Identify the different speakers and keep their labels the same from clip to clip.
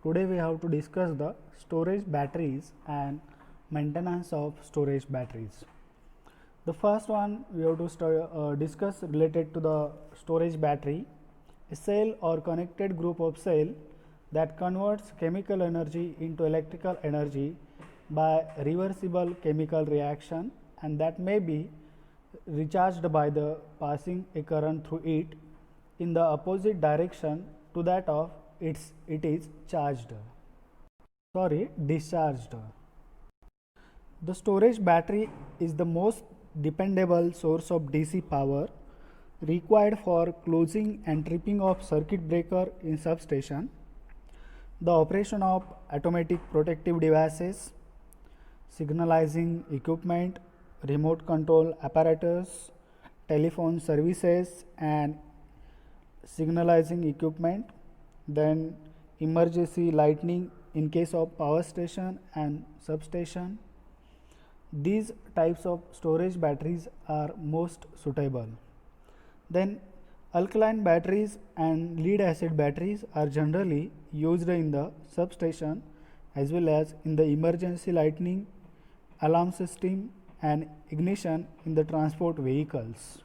Speaker 1: Today we have to discuss the storage batteries and maintenance of storage batteries. The first one we have to discuss related to the storage battery, a cell or connected group of cell that converts chemical energy into electrical energy by reversible chemical reaction, and that may be recharged by the passing a current through it in the opposite direction to that of it is discharged. The storage battery is the most dependable source of DC power required for closing and tripping of circuit breaker in substation, the operation of automatic protective devices, signalizing equipment, remote control apparatus, telephone services and signalizing equipment, then emergency lighting in case of power station and substation. These types of storage batteries are most suitable. Then alkaline batteries and lead acid batteries are generally used in the substation as well as in the emergency lighting, alarm system and ignition in the transport vehicles.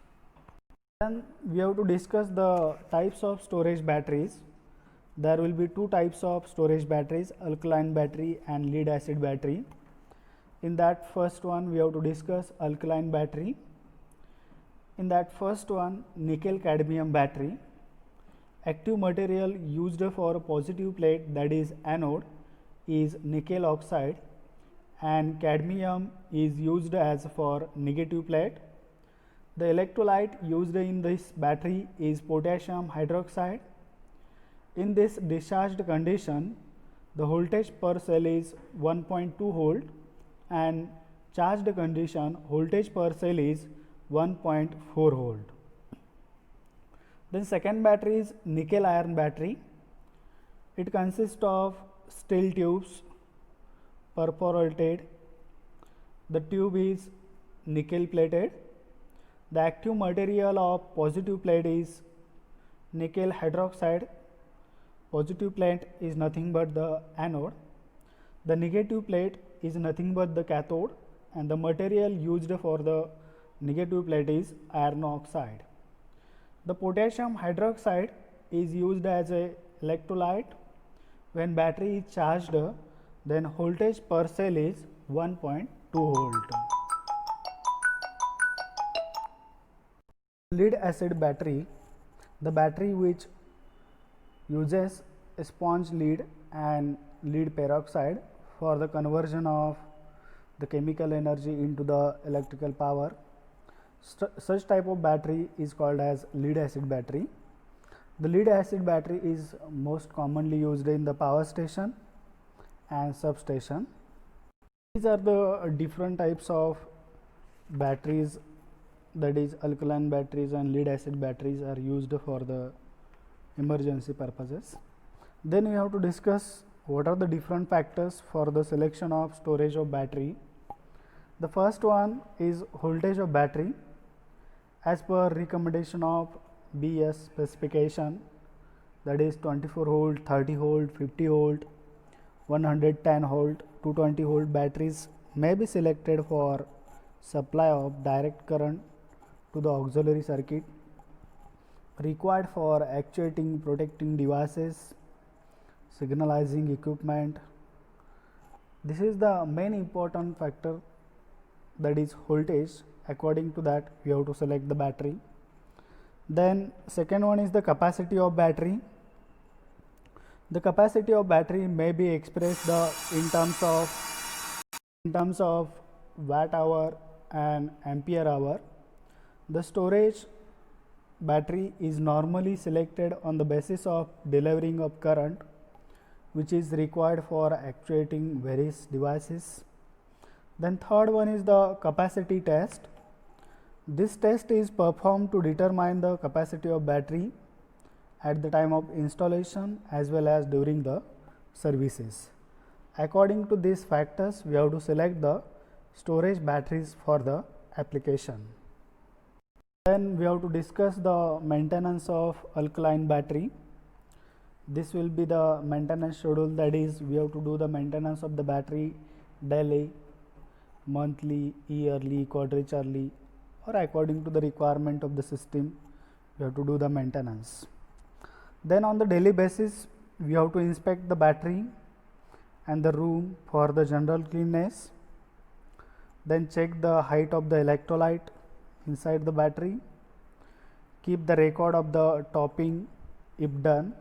Speaker 1: Then we have to discuss the types of storage batteries. There will be two types of storage batteries, alkaline battery and lead acid battery. In that first one we have to discuss alkaline battery. In that first one, nickel cadmium battery. Active material used for a positive plate, that is anode, is nickel oxide and cadmium is used as for negative plate. The electrolyte used in this battery is potassium hydroxide. In this discharged condition, the voltage per cell is 1.2 volt and charged condition voltage per cell is 1.4 volt. Then second battery is nickel iron battery. It consists of steel tubes perforated. The tube is nickel plated. The active material of positive plate is nickel hydroxide. Positive plate is nothing but the anode. The negative plate is nothing but the cathode, and the material used for the negative plate is iron oxide. The potassium hydroxide is used as a electrolyte. When battery is charged, then voltage per cell is 1.2 volt. Lead acid battery, the battery which uses sponge lead and lead peroxide for the conversion of the chemical energy into the electrical power. Such type of battery is called as lead acid battery. The lead acid battery is most commonly used in the power station and substation. These are the different types of batteries, that is alkaline batteries and lead acid batteries are used for the emergency purposes. Then we have to discuss what are the different factors for the selection of storage of battery. The first one is voltage of battery. As per recommendation of BS specification, that is 24 volt, 30 volt, 50 volt, 110 volt, 220 volt batteries may be selected for supply of direct current to the auxiliary circuit, required for actuating protecting devices, signalizing equipment. This is the main important factor, that is voltage. According to that we have to select the battery. Then second one is the capacity of battery. The capacity of battery may be expressed in terms of watt hour and ampere hour. The storage battery is normally selected on the basis of delivering of current which is required for actuating various devices. Then third one is the capacity test. This test is performed to determine the capacity of battery at the time of installation as well as during the services. According to these factors, we have to select the storage batteries for the application. Then we have to discuss the maintenance of alkaline battery. This will be the maintenance schedule, that is we have to do the maintenance of the battery daily, monthly, yearly, quadrilaterally, or according to the requirement of the system we have to do the maintenance. Then on the daily basis we have to inspect the battery and the room for the general cleanness, then check the height of the electrolyte inside the battery, keep the record of the topping if done,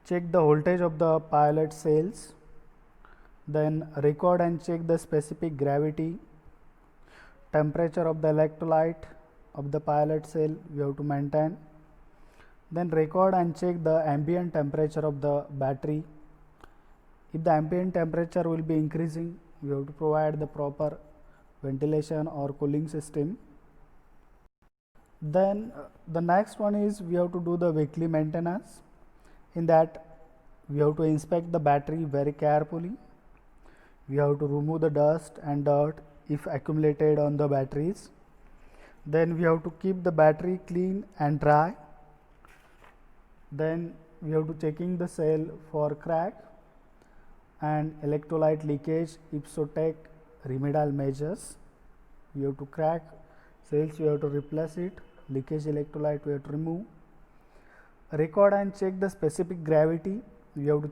Speaker 1: check the voltage of the pilot cells, then record and check the specific gravity, temperature of the electrolyte of the pilot cell we have to maintain, then record and check the ambient temperature of the battery. If the ambient temperature will be increasing, we have to provide the proper ventilation or cooling system. Then the next one is we have to do the weekly maintenance. In that we have to inspect the battery very carefully. We have to remove the dust and dirt if accumulated on the batteries. Then we have to keep the battery clean and dry. Then we have to checking the cell for crack and electrolyte leakage, if so take remedial measures. We have to crack cells, we have to replace it, leakage electrolyte we have to remove. Record and check the specific gravity. We have to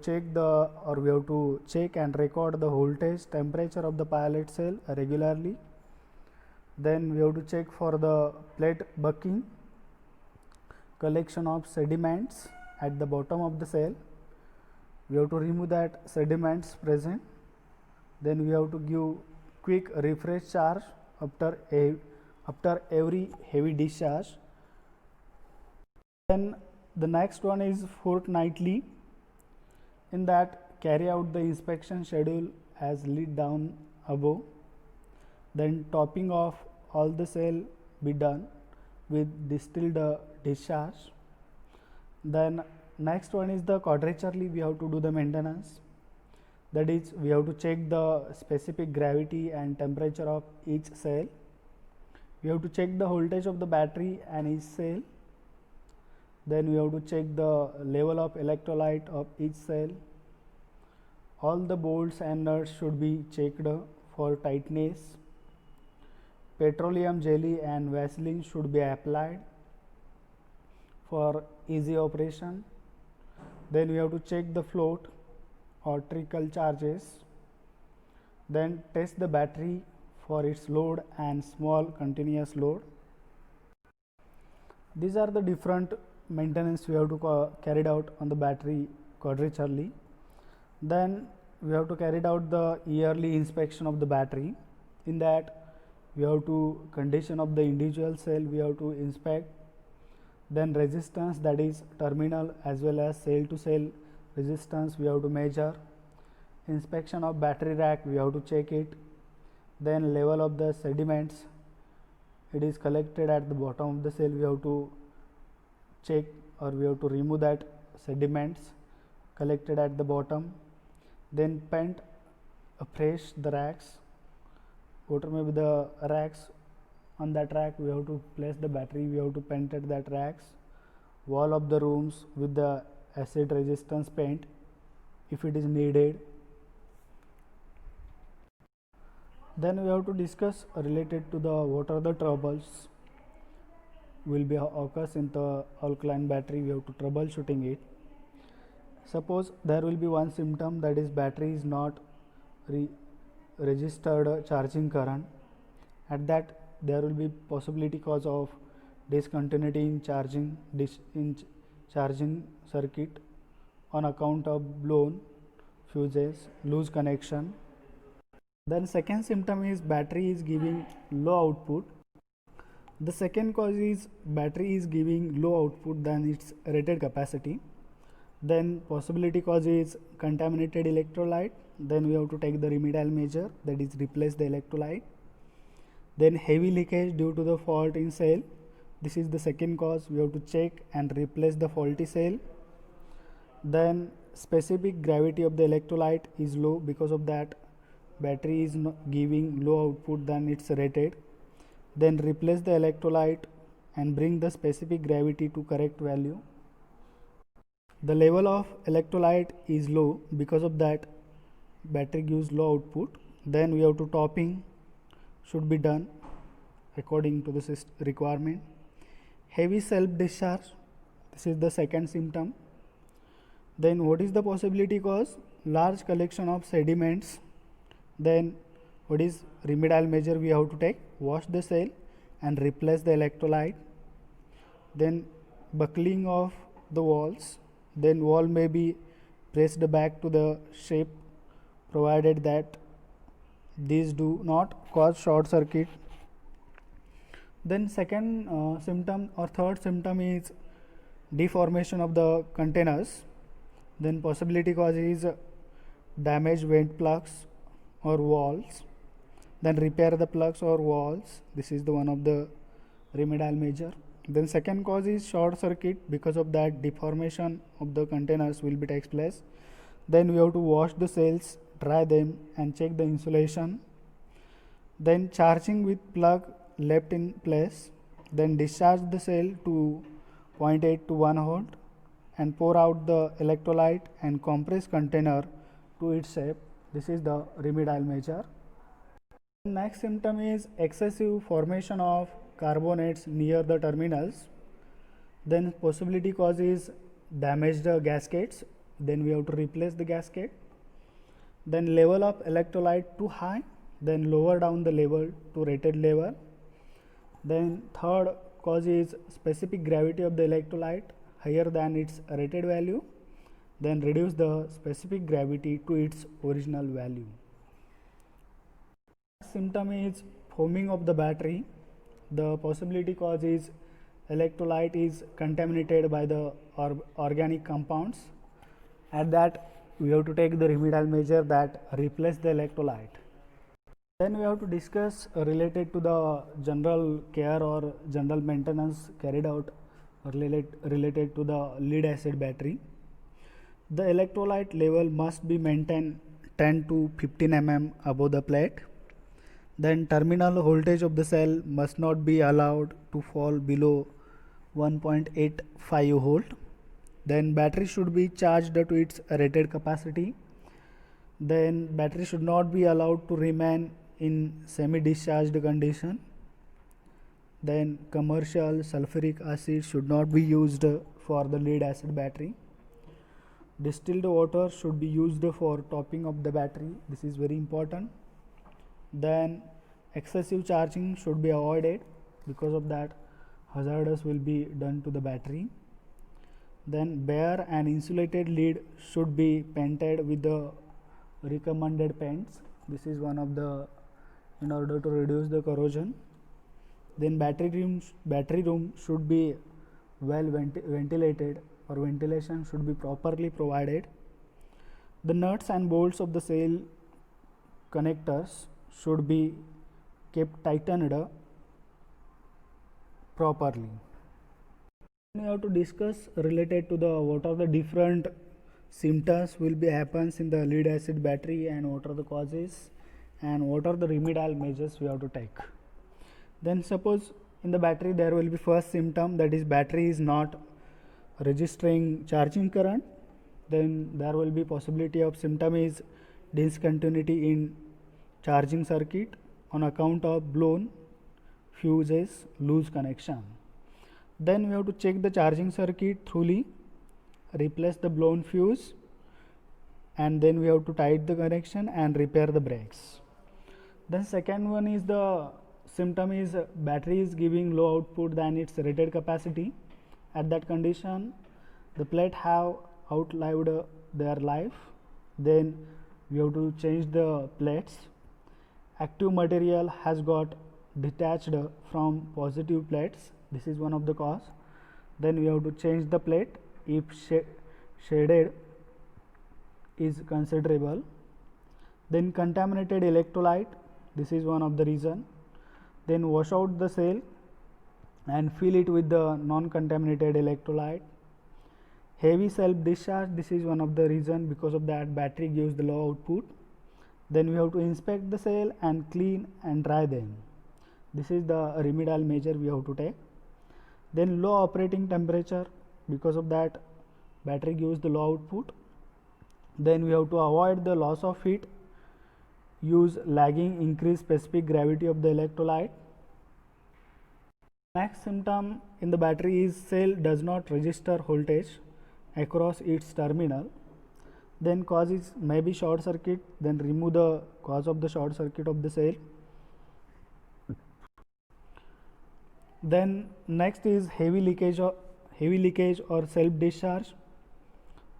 Speaker 1: check and record the voltage, temperature of the pilot cell regularly. Then we have to check for the plate bucking, collection of sediments at the bottom of the cell. We have to remove that sediments present. Then we have to give quick refresh charge after every heavy discharge. Then the next one is fortnightly. In that carry out the inspection schedule as laid down above. Then topping of all the cell be done with distilled discharge. Then next one is the quadraturally we have to do the maintenance, that is we have to check the specific gravity and temperature of each cell. We have to check the voltage of the battery and each cell. Then we have to check the level of electrolyte of each cell. All the bolts and nuts should be checked for tightness. Petroleum jelly and Vaseline should be applied for easy operation. Then we have to check the float or trickle charges. Then test the battery for its load and small continuous load. These are the different maintenance we have to carried out on the battery quadraturally. Then we have to carry out the yearly inspection of the battery. In that we have to condition of the individual cell we have to inspect. Then resistance, that is terminal as well as cell to cell resistance we have to measure. Inspection of battery rack we have to check it. Then level of the sediments, it is collected at the bottom of the cell, we have to check or we have to remove that sediments collected at the bottom. Then paint afresh the racks, what may be the racks. On that rack we have to place the battery, we have to paint at that racks. Wall of the rooms with the acid resistance paint if it is needed. Then we have to discuss related to the what are the troubles will be occurs in the alkaline battery. We have to troubleshooting it. Suppose there will be one symptom, that is battery is not registered charging current. At that there will be possibility cause of discontinuity in charging circuit on account of blown fuses, loose connection. Then second symptom is battery is giving low output. The second cause is battery is giving low output than its rated capacity. Then possibility cause is contaminated electrolyte. Then we have to take the remedial measure, that is replace the electrolyte. Then heavy leakage due to the fault in cell. This is the second cause, we have to check and replace the faulty cell. Then specific gravity of the electrolyte is low, because of that battery is giving low output than its rated. Then replace the electrolyte and bring the specific gravity to correct value. The level of electrolyte is low, because of that battery gives low output. Then we have to topping should be done according to the requirement. Heavy self discharge, this is the second symptom. Then what is the possibility cause? Large collection of sediments. Then what is remedial measure we have to take? Wash the cell and replace the electrolyte. Then buckling of the walls. Then wall may be pressed back to the shape, provided that these do not cause short circuit. Then second symptom or third symptom is deformation of the containers. Then possibility cause is damaged vent plugs or walls. Then repair the plugs or walls. This is the one of the remedial measure. Then second cause is short circuit, because of that deformation of the containers will be takes place. Then we have to wash the cells, dry them and check the insulation. Then charging with plug left in place. Then discharge the cell to 0.8 to 1 volt and pour out the electrolyte and compress container to its shape. This is the remedial measure. Next symptom is excessive formation of carbonates near the terminals. Then possibility cause is damaged gaskets. Then we have to replace the gasket. Then level of electrolyte too high. Then lower down the level to rated level. Then third cause is specific gravity of the electrolyte higher than its rated value. Then reduce the specific gravity to its original value. Symptom is foaming of the battery. The possibility cause is electrolyte is contaminated by the organic compounds. At that we have to take the remedial measure that replace the electrolyte. Then we have to discuss related to the general care or general maintenance carried out related to the lead acid battery. The electrolyte level must be maintained 10 to 15 mm above the plate. Then terminal voltage of the cell must not be allowed to fall below 1.85 volt. Then battery should be charged to its rated capacity. Then battery should not be allowed to remain in semi-discharged condition. Then commercial sulfuric acid should not be used for the lead acid battery. Distilled water should be used for topping of the battery. This is very important. Then excessive charging should be avoided, because of that hazardous will be done to the battery. Then bare and insulated lead should be painted with the recommended paints. This is one of the in order to reduce the corrosion. Then battery room should be well ventilated, or ventilation should be properly provided. The nuts and bolts of the cell connectors should be kept tightened properly. We have to discuss related to the what are the different symptoms will be happens in the lead acid battery, and what are the causes, and what are the remedial measures we have to take. Then suppose in the battery there will be first symptom, that is battery is not registering charging current. Then there will be possibility of symptom is discontinuity in charging circuit on account of blown fuses, loose connection. Then we have to check the charging circuit thoroughly, replace the blown fuse, and then we have to tighten the connection and repair the brakes. Then second one is the symptom is battery is giving low output than its rated capacity. At that condition the plate have outlived their life. Then we have to change the plates. Active material has got detached from positive plates. This is one of the cause. Then we have to change the plate if shaded is considerable. Then contaminated electrolyte, this is one of the reason. Then wash out the cell and fill it with the non-contaminated electrolyte. Heavy self discharge, this is one of the reason, because of that battery gives the low output. Then we have to inspect the cell and clean and dry them. This is the remedial measure we have to take. Then low operating temperature, because of that battery gives the low output. Then we have to avoid the loss of heat, use lagging increase specific gravity of the electrolyte. Next symptom in the battery is cell does not register voltage across its terminal. Then cause is maybe short circuit, then remove the cause of the short circuit of the cell. Then next is heavy leakage or self discharge.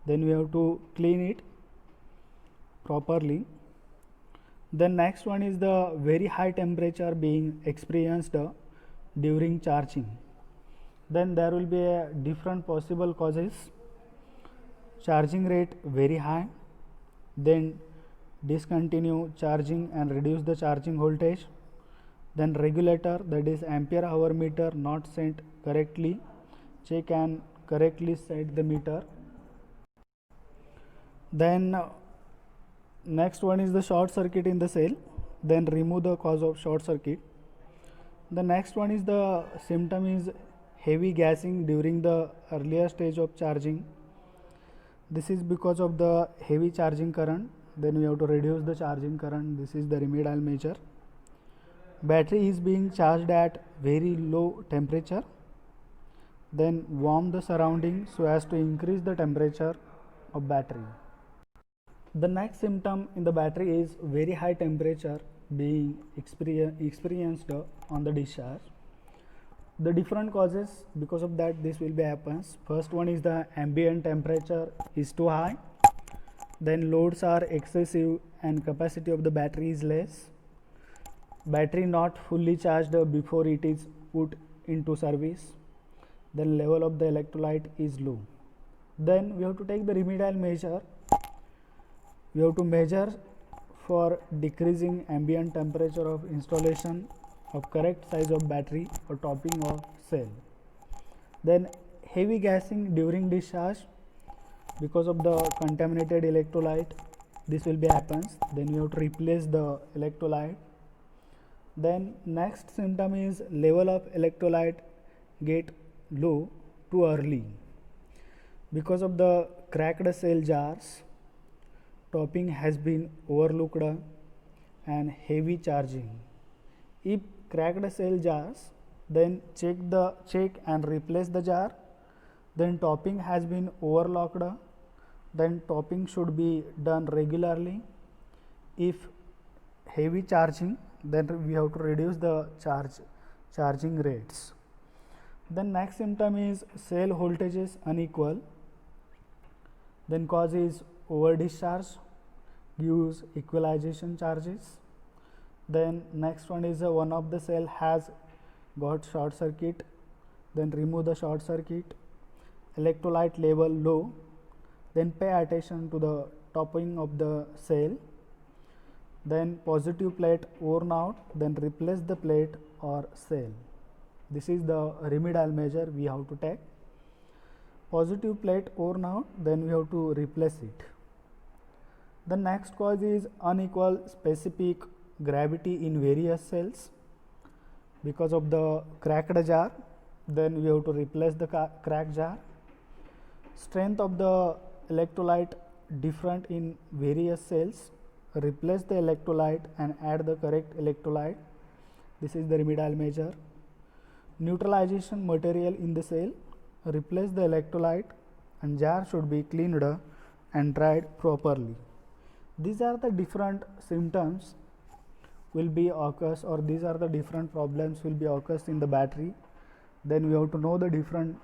Speaker 1: Then we have to clean it properly. Then next one is the very high temperature being experienced during charging. Then there will be a different possible causes. Charging rate very high, then discontinue charging and reduce the charging voltage. Then regulator, that is ampere hour meter, not set correctly, check and correctly set the meter. Then next one is the short circuit in the cell, then remove the cause of short circuit. The next one is the symptom is heavy gassing during the earlier stage of charging. This is because of the heavy charging current. Then we have to reduce the charging current. This is the remedial measure. Battery is being charged at very low temperature. Then warm the surrounding so as to increase the temperature of battery. The next symptom in the battery is very high temperature being experienced on the discharge. The different causes, because of that this will be happens. First one is the ambient temperature is too high, then loads are excessive and capacity of the battery is less, battery not fully charged before it is put into service, then level of the electrolyte is low. Then we have to take the remedial measure. We have to measure for decreasing ambient temperature of installation of correct size of battery or topping of cell. Then heavy gassing during discharge because of the contaminated electrolyte, this will be happens. Then you have to replace the electrolyte. Then next symptom is level of electrolyte get low too early because of the cracked cell jars, topping has been overlooked and heavy charging. If cracked cell jars, then check and replace the jar. Then topping has been overlocked, then topping should be done regularly. If heavy charging, then we have to reduce the charging rates. Then next symptom is cell voltages unequal. Then cause is over discharge, gives equalization charges. Then next one is one of the cell has got short circuit, then remove the short circuit, electrolyte level low, then pay attention to the topping of the cell. Then positive plate worn out, then replace the plate or cell. This is the remedial measure we have to take. Positive plate worn out, then we have to replace it. The next cause is unequal specific gravity in various cells because of the cracked jar. Then we have to replace the cracked jar. Strength of the electrolyte different in various cells, replace the electrolyte and add the correct electrolyte. This is the remedial measure. Neutralization material in the cell, replace the electrolyte and jar should be cleaned and dried properly. These are the different symptoms will be occurs, or these are the different problems will be occurs in the battery. Then we have to know the different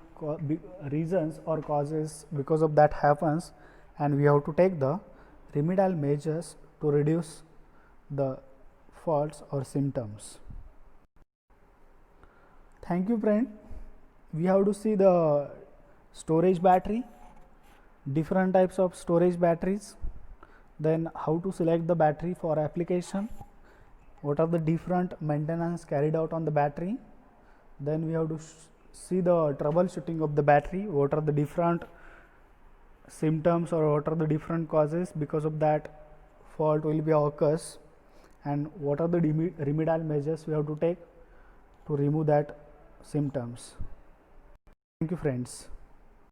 Speaker 1: reasons or causes because of that happens, and we have to take the remedial measures to reduce the faults or symptoms. Thank you friend. We have to see the storage battery, different types of storage batteries, then how to select the battery for application, what are the different maintenance carried out on the battery. Then we have to see the troubleshooting of the battery, what are the different symptoms or what are the different causes because of that fault will be occurs, and what are the remedial measures we have to take to remove that symptoms. Thank you friends.